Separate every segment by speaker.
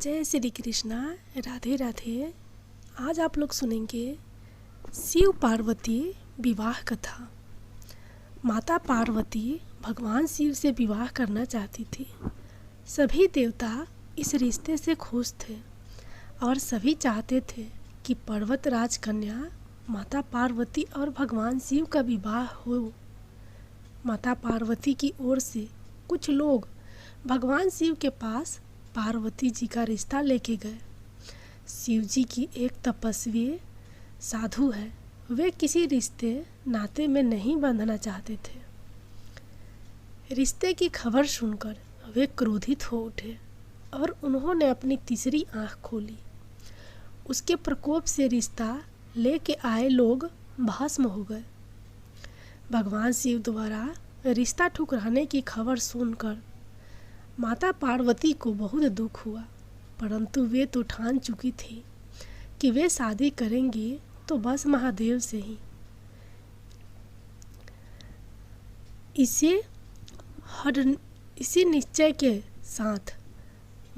Speaker 1: जय श्री कृष्णा। राधे राधे। आज आप लोग सुनेंगे शिव पार्वती विवाह कथा। माता पार्वती भगवान शिव से विवाह करना चाहती थी। सभी देवता इस रिश्ते से खुश थे और सभी चाहते थे कि पर्वत राज कन्या माता पार्वती और भगवान शिव का विवाह हो। माता पार्वती की ओर से कुछ लोग भगवान शिव के पास पार्वती जी का रिश्ता लेके गए। शिव जी की एक तपस्वी साधु है, वे किसी रिश्ते नाते में नहीं बंधना चाहते थे। रिश्ते की खबर सुनकर वे क्रोधित हो उठे और उन्होंने अपनी तीसरी आंख खोली। उसके प्रकोप से रिश्ता लेके आए लोग भस्म हो गए। भगवान शिव द्वारा रिश्ता ठुकराने की खबर सुनकर माता पार्वती को बहुत दुख हुआ, परंतु वे तो ठान चुकी थी कि वे शादी करेंगी तो बस महादेव से ही। इसी निश्चय के साथ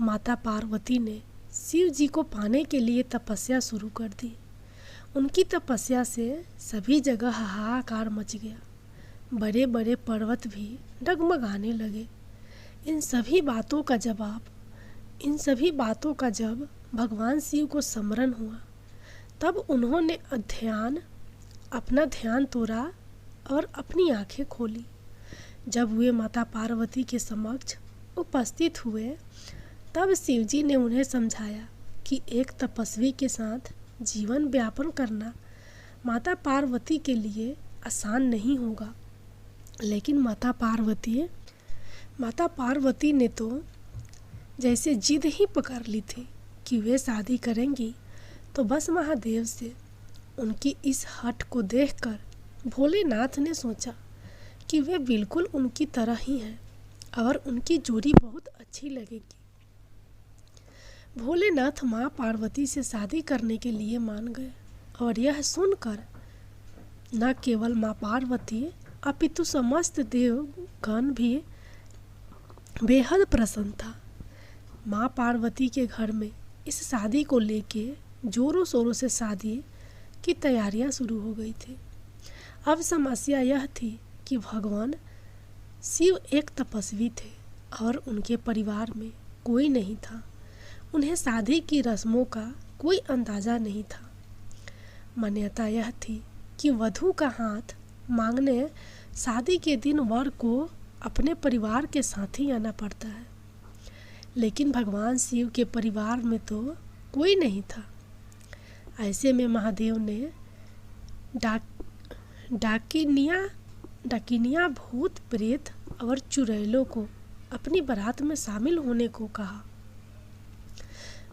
Speaker 1: माता पार्वती ने शिव जी को पाने के लिए तपस्या शुरू कर दी। उनकी तपस्या से सभी जगह हाहाकार मच गया। बड़े बड़े पर्वत भी डगमगाने लगे। इन सभी बातों का जब भगवान शिव को स्मरण हुआ, तब उन्होंने अपना ध्यान तोड़ा और अपनी आंखें खोली। जब वे माता पार्वती के समक्ष उपस्थित हुए, तब शिव जी ने उन्हें समझाया कि एक तपस्वी के साथ जीवन व्यापन करना माता पार्वती के लिए आसान नहीं होगा। लेकिन माता पार्वती ने तो जैसे जिद ही पकड़ ली थी कि वे शादी करेंगी तो बस महादेव से। उनकी इस हठ को देखकर भोलेनाथ ने सोचा कि वे बिल्कुल उनकी तरह ही हैं और उनकी जोड़ी बहुत अच्छी लगेगी। भोलेनाथ माँ पार्वती से शादी करने के लिए मान गए और यह सुनकर न केवल माँ पार्वती अपितु समस्त देवगण भी बेहद प्रसन्न था। माँ पार्वती के घर में इस शादी को लेके जोरों शोरों से शादी की तैयारियां शुरू हो गई थी। अब समस्या यह थी कि भगवान शिव एक तपस्वी थे और उनके परिवार में कोई नहीं था। उन्हें शादी की रस्मों का कोई अंदाज़ा नहीं था। मान्यता यह थी कि वधू का हाथ मांगने शादी के दिन वर को अपने परिवार के साथ ही आना पड़ता है। लेकिन भगवान शिव के परिवार में तो कोई नहीं था। ऐसे में महादेव ने डाकिनिया भूत प्रेत और चुड़ैलों को अपनी बारात में शामिल होने को कहा।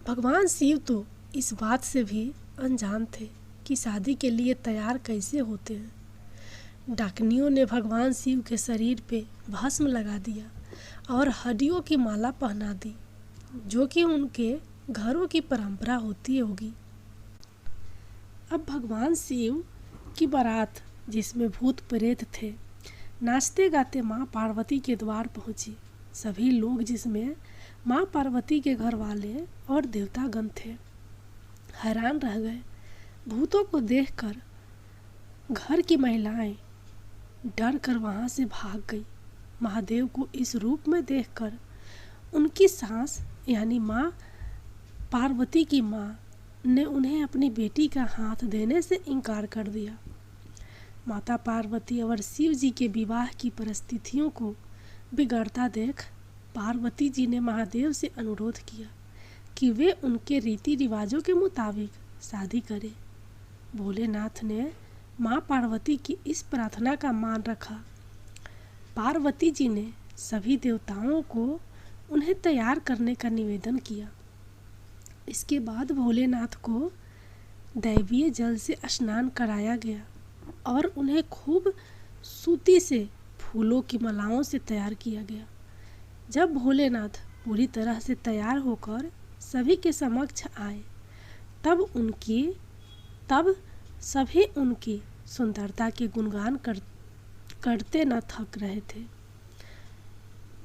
Speaker 1: भगवान शिव तो इस बात से भी अनजान थे कि शादी के लिए तैयार कैसे होते हैं। डाकनियों ने भगवान शिव के शरीर पे भस्म लगा दिया और हड्डियों की माला पहना दी, जो कि उनके घरों की परंपरा होती होगी। अब भगवान शिव की बारात, जिसमें भूत प्रेत थे, नाचते गाते माँ पार्वती के द्वार पहुंची। सभी लोग, जिसमें माँ पार्वती के घर वाले और देवतागण थे, हैरान रह गए। भूतों को देखकर घर की महिलाएं डर कर वहाँ से भाग गई। महादेव को इस रूप में देखकर उनकी सास यानी माँ पार्वती की माँ ने उन्हें अपनी बेटी का हाथ देने से इनकार कर दिया। माता पार्वती और शिव जी के विवाह की परिस्थितियों को बिगड़ता देख पार्वती जी ने महादेव से अनुरोध किया कि वे उनके रीति रिवाजों के मुताबिक शादी करें। भोलेनाथ ने माँ पार्वती की इस प्रार्थना का मान रखा। पार्वती जी ने सभी देवताओं को उन्हें तैयार करने का निवेदन किया। इसके बाद भोलेनाथ को दैवीय जल से स्नान कराया गया और उन्हें खूब सूती से फूलों की मालाओं से तैयार किया गया। जब भोलेनाथ पूरी तरह से तैयार होकर सभी के समक्ष आए, तब सभी उनकी सुंदरता के गुणगान करते न थक रहे थे।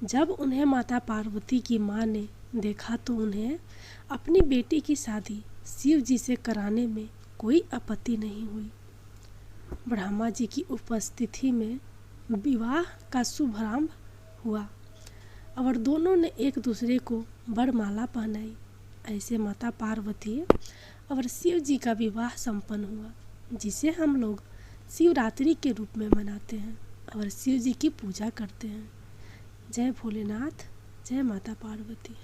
Speaker 1: जब उन्हें माता पार्वती की माँ ने देखा तो उन्हें अपनी बेटी की शादी शिव जी से कराने में कोई आपत्ति नहीं हुई। ब्रह्मा जी की उपस्थिति में विवाह का शुभारंभ हुआ और दोनों ने एक दूसरे को वरमाला पहनाई। ऐसे माता पार्वती और शिव जी का विवाह संपन्न हुआ, जिसे हम लोग शिवरात्रि के रूप में मनाते हैं और शिव जी की पूजा करते हैं। जय भोलेनाथ, जय माता पार्वती।